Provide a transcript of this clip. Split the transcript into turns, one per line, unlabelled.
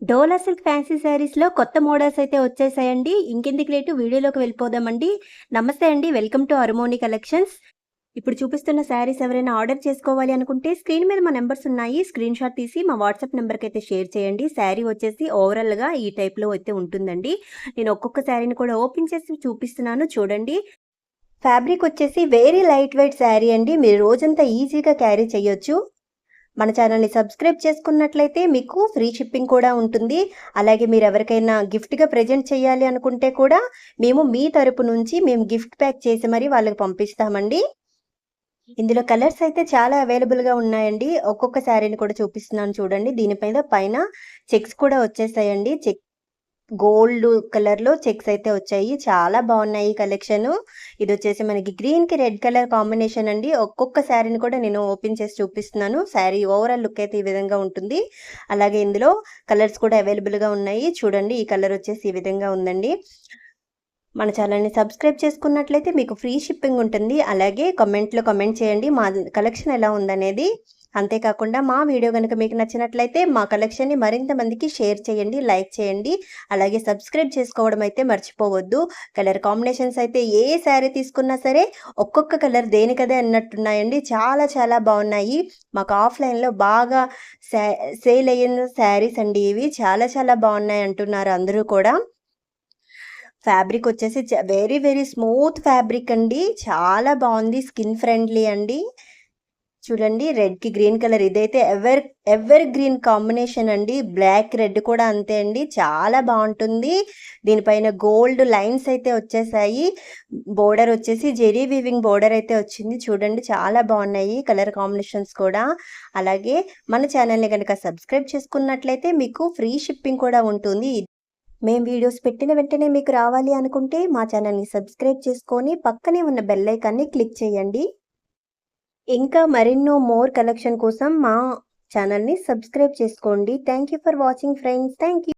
డోలా silk fancy శారీస్‌లో కొత్త models అయితే వచ్చేసాయండి. ఇంకెందుకు లేటు వీడియోలోకి వెళ్ళిపోదామండి. నమస్తే అండి. Welcome to Arumoni collections. ఇప్పుడు చూపిస్తున్న శారీస్ ఎవరైనా ఆర్డర్ చేసుకోవాలి అనుకుంటే స్క్రీన్ మీద మా నంబర్స్ ఉన్నాయి. స్క్రీన్‌షాట్ తీసి మా వాట్సాప్ నంబర్‌కైతే షేర్ చేయండి. శారీ వచ్చేసి ఓవరాల్‌గా ఈ టైప్‌లో అయితే ఉంటుందండి. నేను ఒక్కొక్క శారీని కూడా ఓపెన్ చేసి చూపిస్తున్నాను చూడండి. ఫ్యాబ్రిక్ వచ్చేసి వెరీ లైట్ వెయిట్ శారీ అండి. మీరు రోజంతా ఈజీగా క్యారీ చేయొచ్చు. మన ఛానల్‌ని సబ్స్క్రైబ్ చేసుకున్నట్లయితే మీకు ఫ్రీ షిప్పింగ్ కూడా ఉంటుంది. అలాగే మీరు ఎవరికైనా గిఫ్ట్‌గా ప్రెజెంట్ చేయాలి అనుకుంటే కూడా మేము మీ తరపు నుంచి గిఫ్ట్ ప్యాక్ చేసి మరి వాళ్ళకి పంపిస్తామండి. ఇందులో కలర్స్ అయితే చాలా అవైలబుల్‌గా ఉన్నాయండి. ఒక్కొక్క శారీని కూడా చూపిస్తున్నాను చూడండి. పైన చెక్స్ కూడా వచ్చేసాయండి. గోల్డ్ కలర్‌లో చెక్స్ అయితే వచ్చాయి. చాలా బాగున్నాయి ఈ కలెక్షను. ఇదొచ్చేసి మనకి గ్రీన్‌కి రెడ్ కలర్ కాంబినేషన్ అండి. ఒక్కొక్క శారీని కూడా నేను ఓపెన్ చేసి చూపిస్తున్నాను. శారీ ఓవరాల్ లుక్ అయితే ఈ విధంగా ఉంటుంది. అలాగే ఇందులో కలర్స్ కూడా అవైలబుల్‌గా ఉన్నాయి. చూడండి ఈ కలర్ వచ్చేసి ఈ విధంగా ఉందండి. మన ఛానల్‌ని సబ్స్క్రైబ్ చేసుకున్నట్లయితే మీకు ఫ్రీ షిప్పింగ్ ఉంటుంది. అలాగే కామెంట్‌లో కామెంట్ చేయండి మా కలెక్షన్ ఎలా ఉందనేది. అంతేకాకుండా మా వీడియో గనుక మీకు నచ్చినట్లయితే మా కలెక్షన్‌ని మరింత మందికి షేర్ చేయండి, లైక్ చేయండి. అలాగే సబ్స్క్రైబ్ చేసుకోవడం అయితే మర్చిపోవద్దు. కలర్ కాంబినేషన్స్ అయితే ఏ శారీ తీసుకున్నా సరే ఒక్కొక్క కలర్ దేనికదే అన్నట్టున్నాయండి. చాలా చాలా బాగున్నాయి. మాకు ఆఫ్‌లైన్‌లో బాగా సే సేల్ అయిన శారీస్ అండి ఇవి. చాలా చాలా బాగున్నాయి అంటున్నారు అందరూ కూడా. ఫ్యాబ్రిక్ వచ్చేసి వెరీ వెరీ స్మూత్ ఫ్యాబ్రిక్ అండి. చాలా బాగుంది. స్కిన్ ఫ్రెండ్లీ అండి. చూడండి రెడ్‌కి గ్రీన్ కలర్ ఇదైతే ఎవర్ గ్రీన్ కాంబినేషన్ అండి. బ్లాక్ రెడ్ కూడా అంతే అండి. చాలా బాగుంటుంది. దీనిపైన గోల్డ్ లైన్స్ అయితే వచ్చేసాయి. బోర్డర్ వచ్చేసి జెరీ వీవింగ్ బోర్డర్ అయితే వచ్చింది. చూడండి చాలా బాగున్నాయి కలర్ కాంబినేషన్స్ కూడా. అలాగే మన ఛానల్‌ని కనుక సబ్స్క్రైబ్ చేసుకున్నట్లయితే మీకు ఫ్రీ షిప్పింగ్ కూడా ఉంటుంది. మేము వీడియోస్ పెట్టిన వెంటనే మీకు రావాలి అనుకుంటే మా ఛానల్‌ని సబ్స్క్రైబ్ చేసుకొని పక్కనే ఉన్న బెల్ ఐకాన్‌ని క్లిక్ చేయండి. ఇంకా మరెన్నో మోర్ కలెక్షన్ కోసం మా ఛానల్‌ని సబ్స్క్రైబ్ చేసుకోండి. Thank you for watching friends. Thank you.